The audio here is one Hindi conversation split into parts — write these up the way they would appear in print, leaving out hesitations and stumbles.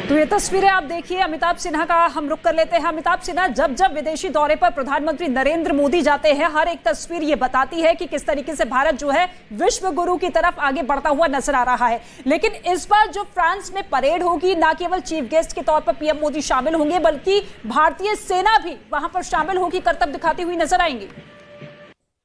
तो ये तस्वीरें आप देखिए अमिताभ सिन्हा का हम रुख कर लेते हैं। अमिताभ सिन्हा जब जब विदेशी दौरे पर प्रधानमंत्री नरेंद्र मोदी जाते हैं, हर एक तस्वीर ये बताती है कि किस तरीके से भारत जो है विश्व गुरु की तरफ आगे बढ़ता हुआ नजर आ रहा है। लेकिन इस बार जो फ्रांस में परेड होगी, ना केवल चीफ गेस्ट के तौर पर पीएम मोदी शामिल होंगे, बल्कि भारतीय सेना भी वहां पर शामिल होगी, करतब दिखाती हुई नजर आएंगी।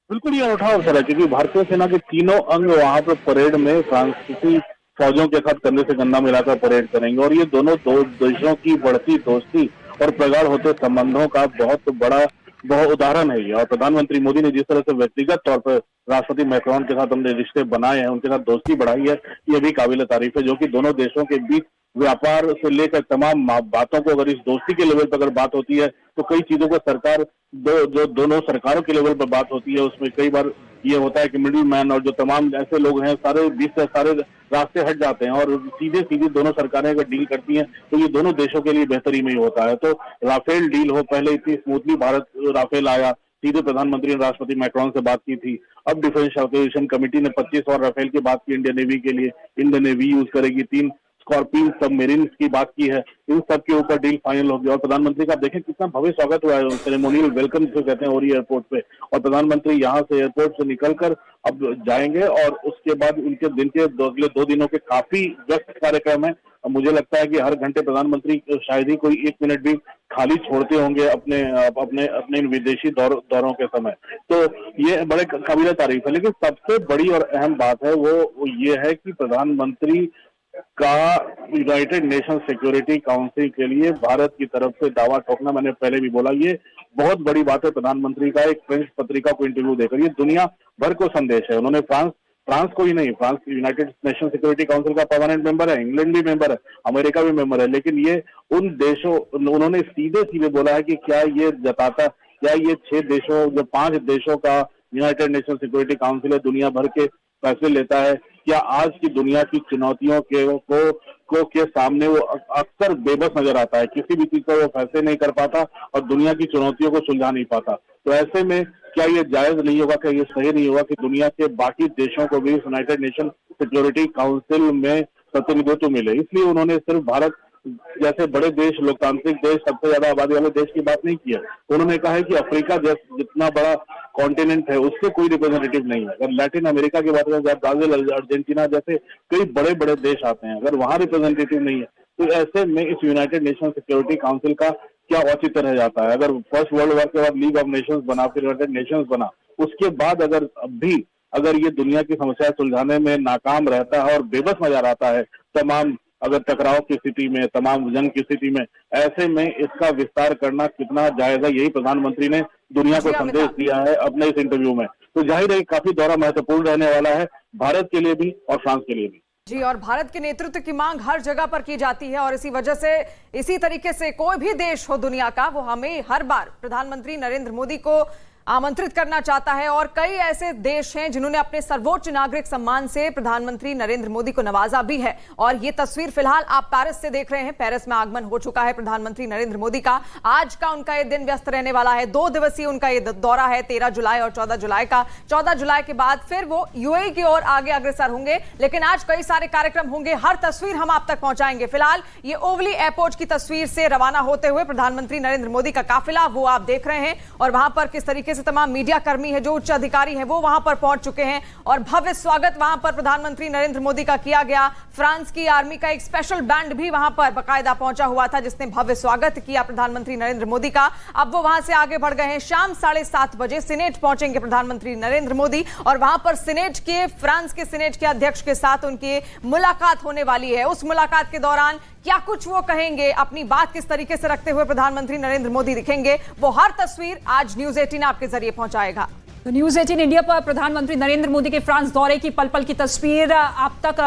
बिल्कुल ये अनूठा अवसर है क्योंकि भारतीय सेना के तीनों अंग वहां पर परेड में फ्रांसीसी फौजों के साथ कंधे से कंधा मिलाकर परेड करेंगे और ये दोनों दो देशों की बढ़ती दोस्ती और प्रगाढ़ होते संबंधों का बहुत बड़ा उदाहरण है ये। और प्रधानमंत्री मोदी ने जिस तरह से व्यक्तिगत तौर पर राष्ट्रपति मैक्रोन के साथ हमने रिश्ते बनाए हैं, उनके साथ दोस्ती बढ़ाई है, ये भी काबिल तारीफ है। जो कि दोनों देशों के बीच व्यापार से लेकर तमाम बातों को, अगर इस दोस्ती के लेवल पर अगर बात होती है तो कई चीजों को सरकार जो दोनों सरकारों के लेवल पर बात होती है उसमें कई बार ये होता है कि मिडिल मैन और जो तमाम ऐसे लोग हैं सारे बीच से सारे रास्ते हट जाते हैं और सीधे सीधे दोनों सरकारें अगर डील करती हैं तो ये दोनों देशों के लिए बेहतरी में ही होता है। तो राफेल डील हो, पहले इतनी स्मूथली भारत राफेल आया, सीधे प्रधानमंत्री ने राष्ट्रपति मैक्रोन से बात की थी। अब डिफेंस एक्विजिशन कमेटी ने 25 और राफेल की बात की इंडियन नेवी के लिए, इंडियन नेवी यूज करेगी, 3 स्कॉर्पियन सबमरीन की बात की है, इन सब के ऊपर डील फाइनल हो गया। और प्रधानमंत्री का देखें कितना भव्य स्वागत हुआ है, सेरेमोनियल वेलकम जिसे कहते हैं ओरी एयरपोर्ट पे। और प्रधानमंत्री यहाँ से एयरपोर्ट से निकलकर अब जाएंगे और उसके बाद उनके दिन के अगले 2 दिनों के काफी व्यस्त कार्यक्रम है। मुझे लगता है कि हर घंटे प्रधानमंत्री शायद ही कोई 1 मिनट भी खाली छोड़ते होंगे अपने विदेशी दौरों के समय। तो ये बड़े काबिल तारीफ है। लेकिन सबसे बड़ी और अहम बात है वो ये है कि प्रधानमंत्री का यूनाइटेड नेशन सिक्योरिटी काउंसिल के लिए भारत की तरफ से दावा ठोकना, मैंने पहले भी बोला, ये बहुत बड़ी बात है। प्रधानमंत्री का एक फ्रेंच पत्रिका को इंटरव्यू देकर ये दुनिया भर को संदेश है। उन्होंने फ्रांस को ही नहीं, France United nation security council का परमानेंट मेंबर है, इंग्लैंड भी मेंबर है, अमेरिका भी मेंबर है, लेकिन ये उन देशों, उन्होंने सीधे बोला है कि क्या ये 6 देशों, जो 5 देशों का यूनाइटेड नेशन सिक्योरिटी काउंसिल है, दुनिया भर के फैसले लेता है, क्या आज की दुनिया की चुनौतियों के सामने वो अक्सर बेबस नजर आता है, किसी भी चीज पर वो फैसले नहीं कर पाता और दुनिया की चुनौतियों को सुलझा नहीं पाता। तो ऐसे में क्या ये जायज नहीं होगा, क्या ये सही नहीं होगा कि दुनिया के बाकी देशों को भी यूनाइटेड नेशन सिक्योरिटी काउंसिल में प्रतिनिधित्व मिले। इसलिए उन्होंने सिर्फ भारत जैसे बड़े देश, लोकतांत्रिक देश, सबसे ज्यादा आबादी वाले देश की बात नहीं की है। उन्होंने कहा है कि अफ्रीका जितना बड़ा कॉन्टिनेंट है उसके कोई रिप्रेजेंटेटिव नहीं है। अगर लैटिन अमेरिका की बात करें, ब्राजील, अर्जेंटीना जैसे कई बड़े बड़े देश आते हैं, अगर वहां रिप्रेजेंटेटिव नहीं है तो ऐसे में इस यूनाइटेड नेशन सिक्योरिटी काउंसिल का क्या औचित्य रह जाता है। अगर फर्स्ट वर्ल्ड वॉर के बाद लीग ऑफ नेशंस बना, फिर यूनाइटेड नेशंस बना, उसके बाद अगर ये दुनिया की समस्या सुलझाने में नाकाम रहता है और बेबस नजर आता है तमाम, अगर टकराव की स्थिति में, तमाम जंग की स्थिति में, ऐसे में इसका विस्तार करना कितना जायज है, यही प्रधानमंत्री ने दुनिया को संदेश दिया है अपने इस इंटरव्यू में। तो जाहिर है काफी दौरा महत्वपूर्ण रहने वाला है भारत के लिए भी और फ्रांस के लिए भी। जी, और भारत के नेतृत्व की मांग हर जगह पर की जाती है और इसी वजह से, इसी तरीके से कोई भी देश हो दुनिया का, वो हमें हर बार प्रधानमंत्री नरेंद्र मोदी को आमंत्रित करना चाहता है। और कई ऐसे देश हैं जिन्होंने अपने सर्वोच्च नागरिक सम्मान से प्रधानमंत्री नरेंद्र मोदी को नवाजा भी है। और ये तस्वीर फिलहाल आप पेरिस से देख रहे हैं। पेरिस में आगमन हो चुका है प्रधानमंत्री नरेंद्र मोदी का। आज का उनका ये दिन व्यस्त रहने वाला है। 2 दिवसीय उनका ये दौरा है, 13 जुलाई और 14 जुलाई का। 14 जुलाई के बाद फिर वो यूएई की ओर आगे अग्रसर होंगे। लेकिन आज कई सारे कार्यक्रम होंगे, हर तस्वीर हम आप तक पहुंचाएंगे। फिलहाल ये ओवली एयरपोर्ट की तस्वीर से रवाना होते हुए प्रधानमंत्री नरेंद्र मोदी का काफिला, वो आप देख रहे हैं। और वहां पर किस तरीके से तमाम मीडिया कर्मी है, जो उच्च अधिकारी हैं, वो वहां पर पहुंच चुके हैं और भव्य स्वागत वहां पर प्रधानमंत्री नरेंद्र मोदी का किया गया। फ्रांस की आर्मी का एक स्पेशल बैंड भी वहां पर बकायदा पहुंचा हुआ था, जिसने भव्य स्वागत किया प्रधानमंत्री नरेंद्र मोदी का। अब वो वहां से आगे बढ़ गए हैं। शाम 7:30 बजे सीनेट पहुंचेंगे प्रधानमंत्री नरेंद्र मोदी और वहां पर फ्रांस के सीनेट के अध्यक्ष के साथ उनकी मुलाकात होने वाली है। उस मुलाकात के दौरान क्या कुछ वो कहेंगे, अपनी बात किस तरीके से रखते हुए प्रधानमंत्री नरेंद्र मोदी दिखेंगे, वो हर तस्वीर आज न्यूज़ 18 आपके जरिए पहुंचाएगा। तो न्यूज़ 18 इंडिया पर प्रधानमंत्री नरेंद्र मोदी के फ्रांस दौरे की पल पल की तस्वीर आप तक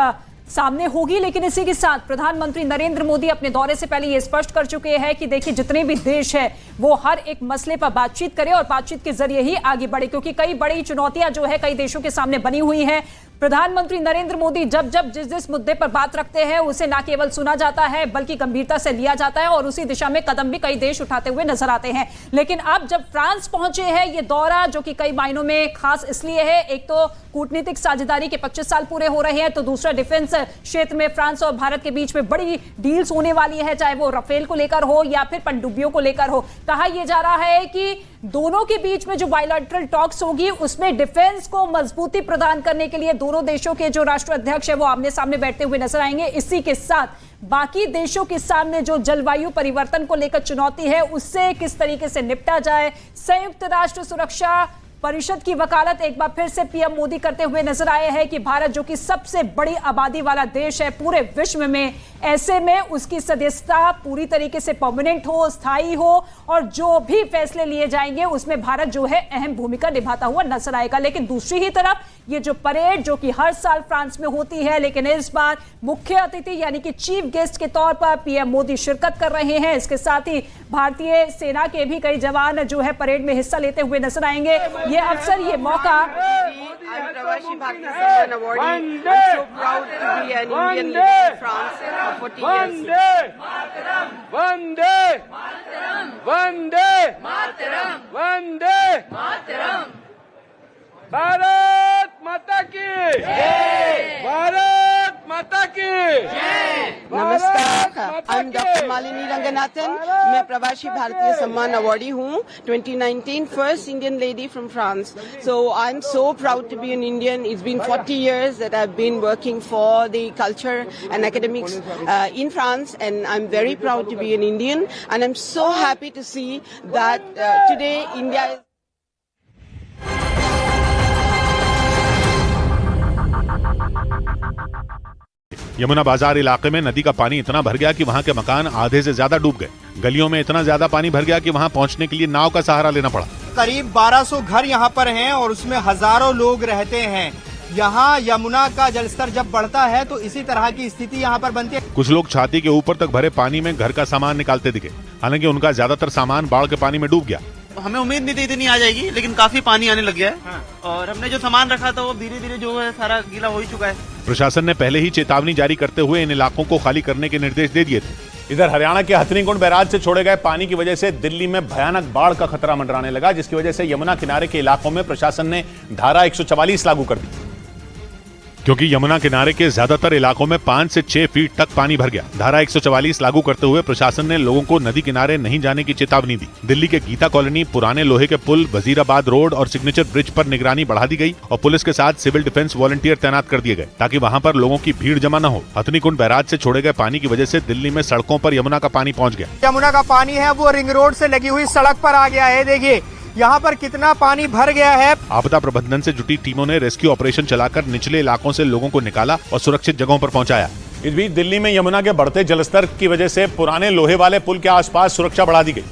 सामने होगी। लेकिन इसी के साथ प्रधानमंत्री नरेंद्र मोदी अपने दौरे से पहले ये स्पष्ट कर चुके हैं कि देखिए, जितने भी देश हैं वो हर एक मसले पर बातचीत करें और बातचीत के जरिए ही आगे बढ़े, क्योंकि कई बड़ी चुनौतियां जो है कई देशों के सामने बनी हुई हैं। प्रधानमंत्री नरेंद्र मोदी जब जब जिस मुद्दे पर बात रखते हैं उसे न केवल सुना जाता है बल्कि गंभीरता से लिया जाता है और उसी दिशा में कदम भी कई देश उठाते हुए नजर आते हैं। लेकिन अब जब फ्रांस पहुंचे हैं ये दौरा, जो कि कई मायनों में खास इसलिए है, एक तो कूटनीतिक साझेदारी के 25 साल पूरे हो रहे हैं, तो दूसरा डिफेंस क्षेत्र में फ्रांस और भारत के बीच में बड़ी डील्स होने वाली है, चाहे वो राफेल को लेकर हो या फिर पनडुब्बियों को लेकर हो। कहा यह जा रहा है कि दोनों के बीच में जो बायलैटरल टॉक्स होगी उसमें डिफेंस को मजबूती प्रदान करने के लिए दोनों देशों के जो राष्ट्राध्यक्ष है वो आमने सामने बैठते हुए नजर आएंगे। इसी के साथ बाकी देशों के सामने जो जलवायु परिवर्तन को लेकर चुनौती है उससे किस तरीके से निपटा जाए, संयुक्त राष्ट्र सुरक्षा परिषद की वकालत एक बार फिर से पीएम मोदी करते हुए नजर आए हैं कि भारत जो कि सबसे बड़ी आबादी वाला देश है पूरे विश्व में, ऐसे में उसकी सदस्यता पूरी तरीके से परमानेंट हो, स्थायी हो और जो भी फैसले लिए जाएंगे उसमें भारत जो है अहम भूमिका निभाता हुआ नजर आएगा। लेकिन दूसरी ही तरफ ये जो परेड जो कि हर साल फ्रांस में होती है, लेकिन इस बार मुख्य अतिथि यानी कि चीफ गेस्ट के तौर पर पीएम मोदी शिरकत कर रहे हैं। इसके साथ ही भारतीय सेना के भी कई जवान जो है परेड में हिस्सा लेते हुए नजर आएंगे। ये अवसर, ये मौका I'm Pravasi Bharti Samman awardee. I'm so proud to be an Indian living in France for 40 years. Vande Mataram! Vande Mataram! Vande Mataram! Bharat माता की जय! भारत माता की जय! नमस्कार, I'm Dr. Malini Ranganathan. मैं प्रवासी भारतीय सम्मान अवार्डी हूँ, 2019 first Indian lady from France. So I'm so proud to be an Indian. It's been 40 years that I've been working for the culture and academics in France, and I'm very proud to be an Indian. And I'm so happy to see that today India is Yamuna बाजार इलाके में नदी का पानी इतना भर गया कि वहां के मकान आधे से ज्यादा डूब गए। गलियों में इतना ज्यादा पानी भर गया कि वहां पहुंचने के लिए नाव का सहारा लेना पड़ा। करीब 1200 घर यहाँ पर हैं और उसमें हजारों लोग रहते हैं। यहाँ यमुना का जलस्तर जब बढ़ता है तो इसी तरह की स्थिति यहाँ पर बनती है। कुछ लोग छाती के ऊपर तक भरे पानी में घर का सामान निकालते दिखे, हालांकि उनका ज्यादातर सामान बाढ़ के पानी में डूब गया। हमें उम्मीद नहीं थी इतनी आ जाएगी, लेकिन काफी पानी आने लग गया है। और हमने जो सामान रखा था वो धीरे धीरे जो है सारा गीला हो ही चुका है। प्रशासन ने पहले ही चेतावनी जारी करते हुए इन इलाकों को खाली करने के निर्देश दे दिए थे। इधर हरियाणा के हथनीकुंड बैराज से छोड़े गए पानी की वजह से दिल्ली में भयानक बाढ़ का खतरा मंडराने लगा, जिसकी वजह से यमुना किनारे के इलाकों में प्रशासन ने धारा 144 लागू कर दी, क्योंकि यमुना किनारे के ज्यादातर इलाकों में 5 से 6 फीट तक पानी भर गया। धारा 144 लागू करते हुए प्रशासन ने लोगों को नदी किनारे नहीं जाने की चेतावनी दी। दिल्ली के गीता कॉलोनी, पुराने लोहे के पुल, वजीराबाद रोड और सिग्नेचर ब्रिज पर निगरानी बढ़ा दी गई और पुलिस के साथ सिविल डिफेंस वॉलंटियर तैनात कर दिए गए ताकि वहां पर लोगों की भीड़ जमा न हो। हथनीकुंड बैराज से छोड़े गए पानी की वजह से दिल्ली में सड़कों पर यमुना का पानी पहुंच गया। यमुना का पानी है वो रिंग रोड से लगी हुई सड़क पर आ गया है। देखिए यहाँ पर कितना पानी भर गया है। आपदा प्रबंधन से जुटी टीमों ने रेस्क्यू ऑपरेशन चलाकर निचले इलाकों से लोगों को निकाला और सुरक्षित जगहों पर पहुंचाया। इस बीच दिल्ली में यमुना के बढ़ते जलस्तर की वजह से पुराने लोहे वाले पुल के आसपास सुरक्षा बढ़ा दी गई।